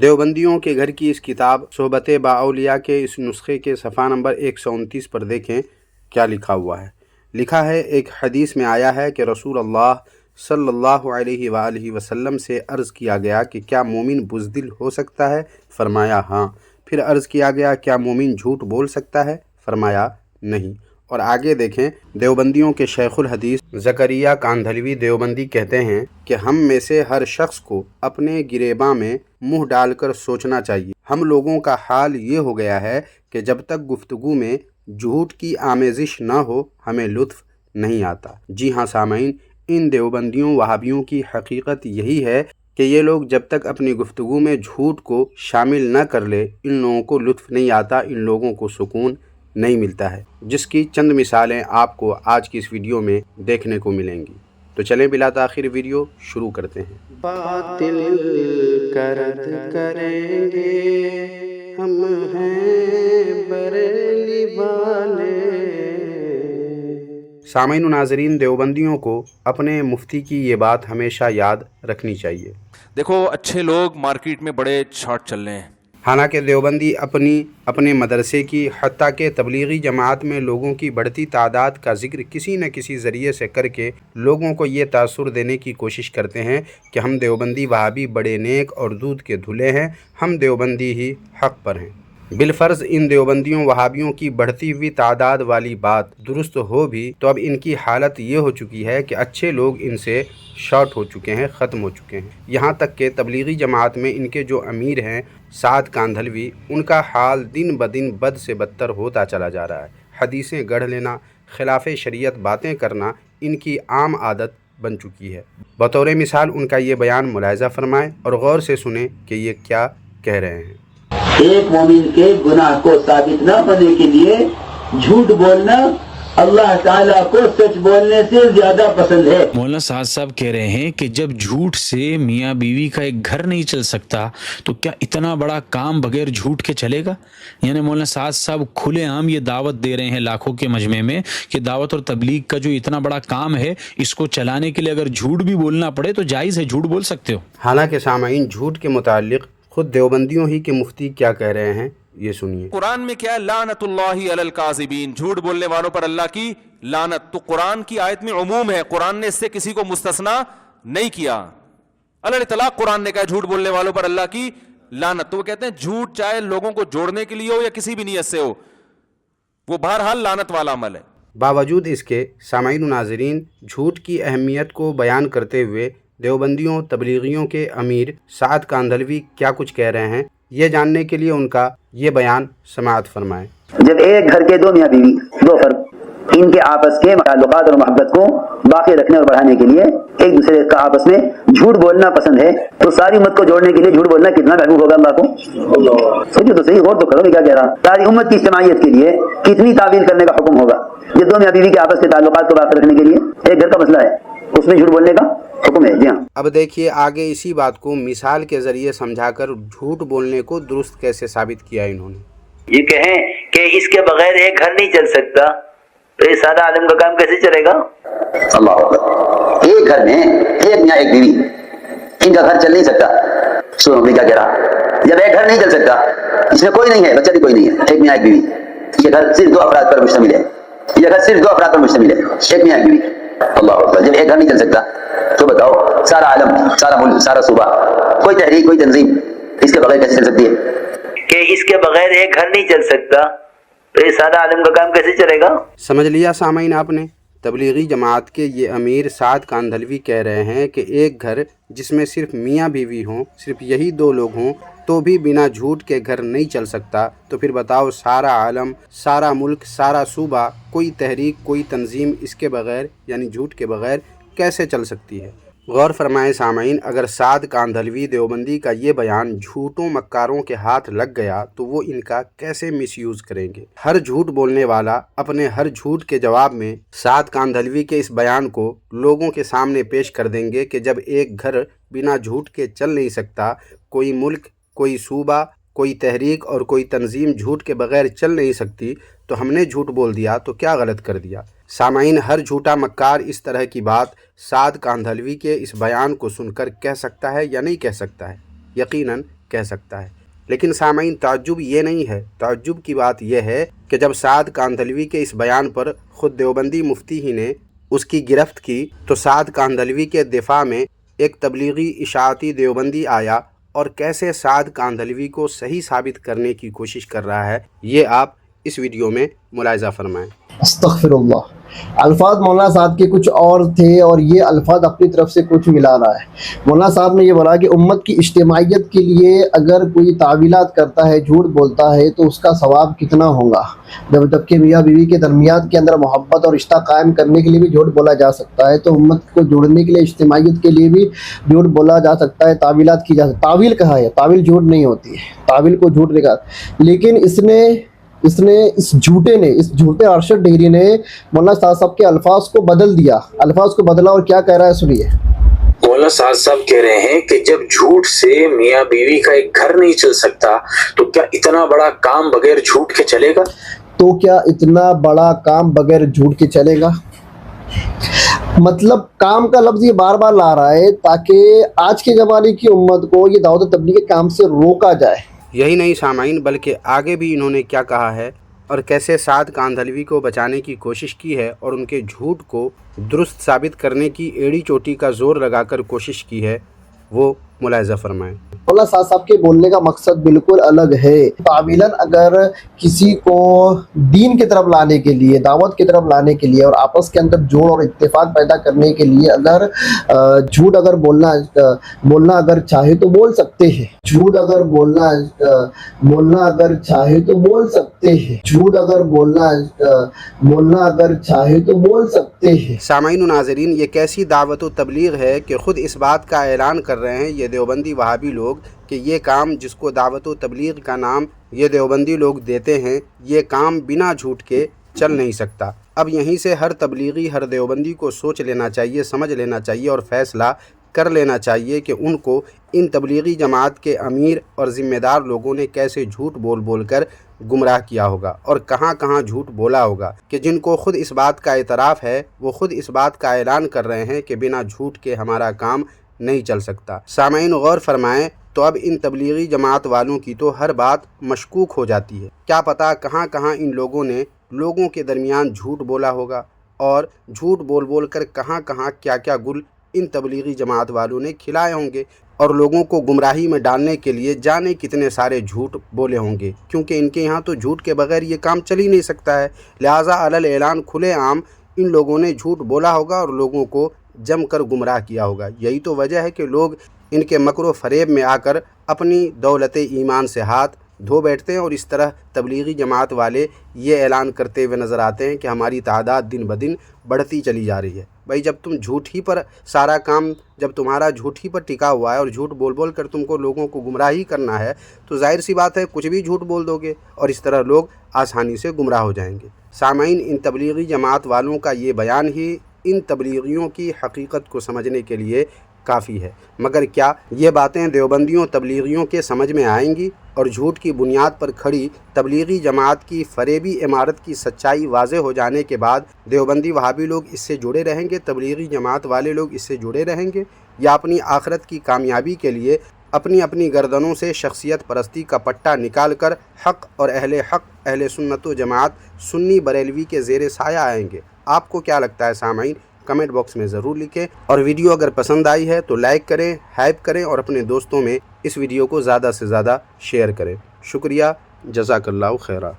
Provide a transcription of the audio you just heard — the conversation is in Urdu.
دیوبندیوں کے گھر کی اس کتاب صحبت بااولیاء کے اس نسخے کے صفحہ نمبر 129 پر دیکھیں کیا لکھا ہوا ہے۔ لکھا ہے، ایک حدیث میں آیا ہے کہ رسول اللہ صلی اللہ علیہ وآلہ وسلم سے عرض کیا گیا کہ کیا مومن بزدل ہو سکتا ہے؟ فرمایا ہاں۔ پھر عرض کیا گیا کیا مومن جھوٹ بول سکتا ہے؟ فرمایا نہیں۔ اور آگے دیکھیں، دیوبندیوں کے شیخ الحدیث زکریا کاندھلوی دیوبندی کہتے ہیں کہ ہم میں سے ہر شخص کو اپنے گریباں میں منہ ڈال کر سوچنا چاہیے۔ ہم لوگوں کا حال یہ ہو گیا ہے کہ جب تک گفتگو میں جھوٹ کی آمیزش نہ ہو ہمیں لطف نہیں آتا۔ جی ہاں سامعین، ان دیوبندیوں وہابیوں کی حقیقت یہی ہے کہ یہ لوگ جب تک اپنی گفتگو میں جھوٹ کو شامل نہ کر لے ان لوگوں کو لطف نہیں آتا، ان لوگوں کو سکون نہیں ملتا ہے، جس کی چند مثالیں آپ کو آج کی اس ویڈیو میں دیکھنے کو ملیں گی۔ تو چلیں بلا تاخیر ویڈیو شروع کرتے ہیں۔ باطل کا رد کریں گے ہم ہیں بریلی والے۔ سامعین و ناظرین، دیوبندیوں کو اپنے مفتی کی یہ بات ہمیشہ یاد رکھنی چاہیے۔ دیکھو، اچھے لوگ مارکیٹ میں بڑے شارٹ چل رہے ہیں۔ حالانکہ دیوبندی اپنے مدرسے کی، حتیٰ کہ تبلیغی جماعت میں لوگوں کی بڑھتی تعداد کا ذکر کسی نہ کسی ذریعے سے کر کے لوگوں کو یہ تاثر دینے کی کوشش کرتے ہیں کہ ہم دیوبندی وہابی بڑے نیک اور دودھ کے دھلے ہیں، ہم دیوبندی ہی حق پر ہیں۔ بالفرض ان دیوبندیوں وہابیوں کی بڑھتی ہوئی تعداد والی بات درست ہو بھی تو اب ان کی حالت یہ ہو چکی ہے کہ اچھے لوگ ان سے شارٹ ہو چکے ہیں، ختم ہو چکے ہیں۔ یہاں تک کہ تبلیغی جماعت میں ان کے جو امیر ہیں سعد کاندھلوی، ان کا حال دن بدن بد سے بدتر ہوتا چلا جا رہا ہے۔ حدیثیں گڑھ لینا، خلاف شریعت باتیں کرنا ان کی عام عادت بن چکی ہے۔ بطور مثال ان کا یہ بیان ملاحظہ فرمائیں اور غور سے سنیں کہ یہ کیا کہہ رہے ہیں۔ ایک مومن کے گناہ کو ثابت نہ ہونے کے لیے جھوٹ بولنا اللہ تعالیٰ کو سچ بولنے سے زیادہ پسند ہے۔ مولانا سعد صاحب کہہ رہے ہیں کہ جب جھوٹ سے میاں بیوی کا ایک گھر نہیں چل سکتا تو کیا اتنا بڑا کام بغیر جھوٹ کے چلے گا؟ یعنی مولانا سعد صاحب کھلے عام یہ دعوت دے رہے ہیں لاکھوں کے مجمع میں کہ دعوت اور تبلیغ کا جو اتنا بڑا کام ہے اس کو چلانے کے لیے اگر جھوٹ بھی بولنا پڑے تو جائز ہے، جھوٹ بول سکتے ہو۔ حالانکہ سامعین، جھوٹ کے متعلق خود دیوبندیوں ہی کے مفتی کیا کہہ رہے ہیں، یہ سنیے۔ قرآن میں کیا ہے؟ لعنت اللہ علی الکاذبین، جھوٹ بولنے والوں پر اللہ کی لعنت۔ تو قرآن کی آیت میں عموم ہے، قرآن نے اس سے کسی کو مستثنا نہیں کیا۔ اللہ اطلاق قرآن نے کہا جھوٹ بولنے والوں پر اللہ کی لعنت۔ تو وہ کہتے ہیں جھوٹ چاہے لوگوں کو جوڑنے کے لیے ہو یا کسی بھی نیت سے ہو، وہ بہرحال لعنت والا عمل ہے۔ باوجود اس کے سامعین و ناظرین، جھوٹ کی اہمیت کو بیان کرتے ہوئے دیوبندیوں تبلیغیوں کے امیر سعد کاندھلوی کیا کچھ کہہ رہے ہیں، یہ جاننے کے لیے ان کا یہ بیان سماعت فرمائیں۔ جب ایک گھر کے دو میاں بیوی، دو فرد، ان کے آپس کے تعلقات اور محبت کو باقی رکھنے اور بڑھانے کے لیے ایک دوسرے کا آپس میں جھوٹ بولنا پسند ہے تو ساری امت کو جوڑنے کے لیے جھوٹ بولنا کتنا محبوب ہوگا اللہ کو؟ سوچو تو صحیح، غور تو کرو میں کیا کہہ رہا۔ ساری امت کی اجتماعیت کے لیے کتنی تعویل کرنے کا حکم ہوگا؟ یہ دو میاں بیوی کے آپس کے تعلقات کو باقی رکھنے کے لیے ایک گھر کا مسئلہ ہے، اس میں جھوٹ بولنے کا حکم ہے۔ جی ہاں، اب دیکھیے آگے اسی بات کو مثال کے ذریعے سمجھا کر جھوٹ بولنے کو درست کیسے ثابت کیا انہوں نے۔ یہ کہیں کہ اس کے بغیر ایک گھر نہیں چل سکتا تو یہ سادہ عالم کا کام کیسے چلے گا؟ اللہ اکبر، ایک گھر میں ایک میاں ایک بیوی، ان کا گھر چل نہیں سکتا۔ سنو میں کیا کہہ رہا، جب ایک گھر نہیں چل سکتا، اس میں کوئی نہیں ہے، بچہ بھی کوئی نہیں ہے، ایک میاں ایک بیوی، یہ گھر صرف دو افراد پر مشتمل ہے، یہ گھر صرف دو افراد پر مشتمل ہے، ایک میاں ایک بیوی۔ اللہ اکبر، جب ایک گھر نہیں چل سکتا تو بتاؤ سارا عالم، سارا ملک، سارا صوبہ، کوئی تحریک، کوئی تنظیم اس کے بغیر کیسے چل سکتی ہے؟ کہ اس کے بغیر ایک گھر نہیں چل سکتا تو یہ سادہ عالم کا کام کیسے چلے گا؟ سمجھ لیا سامعین آپ نے؟ تبلیغی جماعت کے یہ امیر سعد کاندھلوی کہہ رہے ہیں کہ ایک گھر جس میں صرف میاں بیوی ہوں، صرف یہی دو لوگ ہوں تو بھی بنا جھوٹ کے گھر نہیں چل سکتا، تو پھر بتاؤ سارا عالم، سارا ملک، سارا صوبہ، کوئی تحریک، کوئی تنظیم اس کے بغیر یعنی جھوٹ کے بغیر کیسے چل سکتی ہے؟ غور فرمائیں سامعین، اگر سعد کاندھلوی دیوبندی کا یہ بیان جھوٹوں مکاروں کے ہاتھ لگ گیا تو وہ ان کا کیسے مس یوز کریں گے؟ ہر جھوٹ بولنے والا اپنے ہر جھوٹ کے جواب میں سعد کاندھلوی کے اس بیان کو لوگوں کے سامنے پیش کر دیں گے کہ جب ایک گھر بنا جھوٹ کے چل نہیں سکتا، کوئی ملک، کوئی صوبہ، کوئی تحریک اور کوئی تنظیم جھوٹ کے بغیر چل نہیں سکتی، تو ہم نے جھوٹ بول دیا تو کیا غلط کر دیا؟ سامعین، ہر جھوٹا مکار اس طرح کی بات سعد کاندھلوی کے اس بیان کو سن کر کہہ سکتا ہے یا نہیں کہہ سکتا ہے؟ یقیناً کہہ سکتا ہے۔ لیکن سامعین، تعجب یہ نہیں ہے، تعجب کی بات یہ ہے کہ جب سعد کاندھلوی کے اس بیان پر خود دیوبندی مفتی ہی نے اس کی گرفت کی تو سعد کاندھلوی کے دفاع میں ایک تبلیغی اشاعتی دیوبندی آیا اور کیسے سعد کاندھلوی کو صحیح ثابت کرنے کی کوشش کر رہا ہے، یہ آپ اس ویڈیو میں ملاحظہ فرمائیں۔ استغفر اللہ۔ الفاظ مولانا صاحب کے کچھ اور تھے اور یہ الفاظ اپنی طرف سے کچھ ملا رہا ہے۔ مولانا صاحب نے یہ بولا کہ امت کی اجتماعیت کے لیے اگر کوئی تعویلات کرتا ہے، جھوٹ بولتا ہے تو اس کا ثواب کتنا ہوگا، جبکہ میاں بیوی کے درمیان کے اندر محبت اور رشتہ قائم کرنے کے لیے بھی جھوٹ بولا جا سکتا ہے، تو امت کو جوڑنے کے لیے، اجتماعیت کے لیے بھی جھوٹ بولا جا سکتا ہے، تعویلات کی جا سکتی ہے۔ تعویل کہا ہے، تعویل جھوٹ نہیں ہوتی ہے، تعویل کو جھوٹ نہیں کہا۔ لیکن اس جھوٹے ارشد ڈہری نے مولانا صاحب کے الفاظ کو بدل دیا، الفاظ کو بدلا اور کیا کہہ رہا ہے سنیے۔ مولانا صاحب کہہ رہے ہیں کہ جب جھوٹ سے میاں بیوی کا ایک گھر نہیں چل سکتا تو کیا اتنا بڑا کام بغیر جھوٹ کے چلے گا؟ تو کیا اتنا بڑا کام بغیر جھوٹ کے چلے گا؟ مطلب کام کا لفظ یہ بار بار لا رہا ہے تاکہ آج کے زمانے کی امت کو یہ دعوت تبلیغ کے کام سے روکا جائے۔ یہی نہیں سامعین، بلکہ آگے بھی انہوں نے کیا کہا ہے اور کیسے سعد کاندھلوی کو بچانے کی کوشش کی ہے اور ان کے جھوٹ کو درست ثابت کرنے کی ایڑی چوٹی کا زور لگا کر کوشش کی ہے، وہ ملاحظہ فرمائیں۔ مولانا صاحب کے بولنے کا مقصد بالکل الگ ہے۔ تعویلاً اگر کسی کو دین کی طرف لانے کے لیے، دعوت کی طرف لانے کے لیے اور آپس کے اندر جوڑ اور اتفاق پیدا کرنے کے لیے اگر جھوٹ اگر بولنا اگر چاہے تو بول سکتے ہیں، جھوٹ اگر بولنا اگر چاہے تو بول سکتے ہیں، جھوٹ اگر بولنا اگر چاہے تو بول سکتے ہیں۔ سامعین و ناظرین، یہ کیسی دعوت و تبلیغ ہے کہ خود اس بات کا اعلان کر رہے ہیں یہ دیوبندی وہابی لوگ کہ یہ کام جس کو دعوت و تبلیغ کا نام یہ دیوبندی لوگ دیتے ہیں، یہ کام بنا جھوٹ کے چل نہیں سکتا۔ اب یہیں سے ہر تبلیغی، ہر دیوبندی کو سوچ لینا چاہیے، سمجھ لینا چاہیے اور فیصلہ کر لینا چاہیے کہ ان کو ان تبلیغی جماعت کے امیر اور ذمہ دار لوگوں نے کیسے جھوٹ بول کر گمراہ کیا ہوگا اور کہاں کہاں جھوٹ بولا ہوگا، کہ جن کو خود اس بات کا اعتراف ہے وہ خود اس بات کا اعلان کر رہے ہیں کہ بنا جھوٹ کے ہمارا کام نہیں چل سکتا۔ سامعین غور فرمائیں تو اب ان تبلیغی جماعت والوں کی تو ہر بات مشکوک ہو جاتی ہے، کیا پتہ کہاں کہاں ان لوگوں نے لوگوں کے درمیان جھوٹ بولا ہوگا اور جھوٹ بول کر کہاں کہاں کیا کیا گل ان تبلیغی جماعت والوں نے کھلائے ہوں گے اور لوگوں کو گمراہی میں ڈالنے کے لیے جانے کتنے سارے جھوٹ بولے ہوں گے، کیونکہ ان کے یہاں تو جھوٹ کے بغیر یہ کام چل ہی نہیں سکتا ہے۔ لہٰذا علل اعلان کھلے عام ان لوگوں نے جھوٹ بولا ہوگا اور لوگوں کو جم کر گمراہ کیا ہوگا۔ یہی تو وجہ ہے کہ لوگ ان کے مکر و فریب میں آ کر اپنی دولت ایمان سے ہاتھ دھو بیٹھتے ہیں اور اس طرح تبلیغی جماعت والے یہ اعلان کرتے ہوئے نظر آتے ہیں کہ ہماری تعداد دن بدن بڑھتی چلی جا رہی ہے۔ بھائی جب تم جھوٹ ہی پر سارا کام، جب تمہارا جھوٹ ہی پر ٹکا ہوا ہے اور جھوٹ بول کر تم کو لوگوں کو گمراہی کرنا ہے تو ظاہر سی بات ہے کچھ بھی جھوٹ بول دو گے اور اس طرح لوگ آسانی سے گمراہ ہو جائیں گے۔ سامعین، ان تبلیغی جماعت والوں کا یہ بیان ہی ان تبلیغیوں کی حقیقت کو سمجھنے کے لیے کافی ہے، مگر کیا یہ باتیں دیوبندیوں تبلیغیوں کے سمجھ میں آئیں گی؟ اور جھوٹ کی بنیاد پر کھڑی تبلیغی جماعت کی فریبی عمارت کی سچائی واضح ہو جانے کے بعد دیوبندی وہابی لوگ اس سے جڑے رہیں گے، تبلیغی جماعت والے لوگ اس سے جڑے رہیں گے، یا اپنی آخرت کی کامیابی کے لیے اپنی گردنوں سے شخصیت پرستی کا پٹا نکال کر حق اور اہل سنت و جماعت سنی بریلوی کے زیر سایہ آئیں گے؟ آپ کو کیا لگتا ہے سامعین؟ کمنٹ باکس میں ضرور لکھیں، اور ویڈیو اگر پسند آئی ہے تو لائک کریں، ہائپ کریں اور اپنے دوستوں میں اس ویڈیو کو زیادہ سے زیادہ شیئر کریں۔ شکریہ، جزاک اللہ خیرہ۔